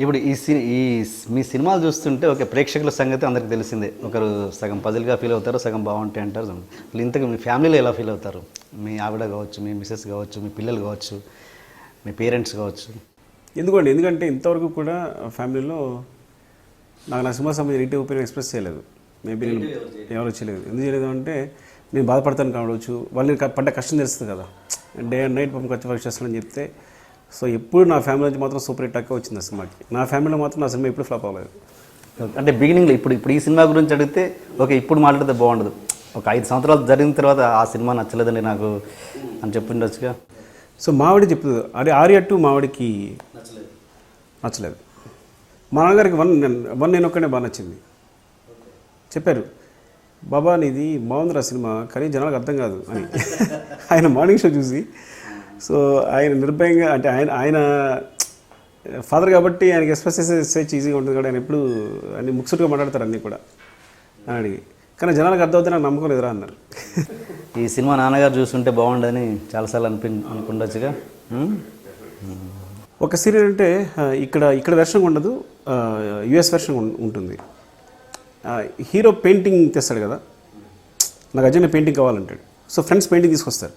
ఇప్పుడు మీ సినిమాలు చూస్తుంటే ఒక ప్రేక్షకుల సంగతి అందరికి తెలిసిందే. ఒకరు సగం పజిల్గా ఫీల్ అవుతారు, సగం బాగుంటాయి అంటారు. అసలు ఇంతకు మీ ఫ్యామిలీలో ఎలా ఫీల్ అవుతారు? మీ ఆవిడ కావచ్చు, మీ మిసెస్ కావచ్చు, మీ పిల్లలు కావచ్చు, మీ పేరెంట్స్ కావచ్చు. ఎందుకంటే ఇంతవరకు కూడా ఫ్యామిలీలో నా సినిమా సంబంధించి నెగిటివ్ ఒపీనియన్ ఎక్స్ప్రెస్ చేయలేదు. మేబీ నేను ఎవరు చేయలేదు. ఎందుకు చేయలేదు అంటే నేను బాధపడతాను కావచ్చు, వాళ్ళు పడ్డ కష్టం తెలుస్తుంది కదా. డే అండ్ నైట్ పంపి ఖర్చు వర్క్ చేస్తానని చెప్తే, సో ఎప్పుడు నా ఫ్యామిలీ నుంచి మాత్రం సూపర్ హిట్ అక్క వచ్చింది ఆ సినిమాకి. నా ఫ్యామిలీలో మాత్రం నా సినిమా ఎప్పుడు ఫ్లాప్ అవ్వలేదు. అంటే బిగినింగ్లో ఇప్పుడు ఈ సినిమా గురించి అడిగితే ఓకే ఇప్పుడు మాట్లాడితే బాగుండదు, ఒక 5 సంవత్సరాలు జరిగిన తర్వాత ఆ సినిమా నచ్చలేదండి నాకు అని చెప్పిండొచ్చుగా. సో మావిడి చెప్తుంది, అది ఆర్య 2 మావిడికి నచ్చలేదు. మా నాన్నగారికి వన్ నేను ఒక్కనే బాగా నచ్చింది. చెప్పారు, బాబా నీది బాగుందిరా సినిమా కానీ జనాలకు అర్థం కాదు అని. ఆయన మార్నింగ్ షో చూసి, సో ఆయన నిర్భయంగా అంటే ఆయన ఫాదర్ కాబట్టి ఆయనకి ఎక్స్ప్రెస్ చేసే ఈజీగా ఉంటుంది కూడా. ఆయన ఎప్పుడు అన్ని ముక్సులుగా మాట్లాడతారు అన్నీ కూడా అని అడిగి, కానీ జనాలకు అర్థమవుతే నాకు నమ్మకం లేదురా అన్నారు. ఈ సినిమా నాన్నగారు చూస్తుంటే బాగుండదని చాలాసార్లు అనుకుండొచ్చుగా. ఒక సీరియల్ అంటే ఇక్కడ వెర్షన్ ఉండదు, యుఎస్ వెర్షన్ ఉంటుంది. హీరో పెయింటింగ్ తెస్తాడు కదా, నాకు అర్జెంట్ పెయింటింగ్ కావాలంటాడు. సో ఫ్రెండ్స్ పెయింటింగ్ తీసుకొస్తారు.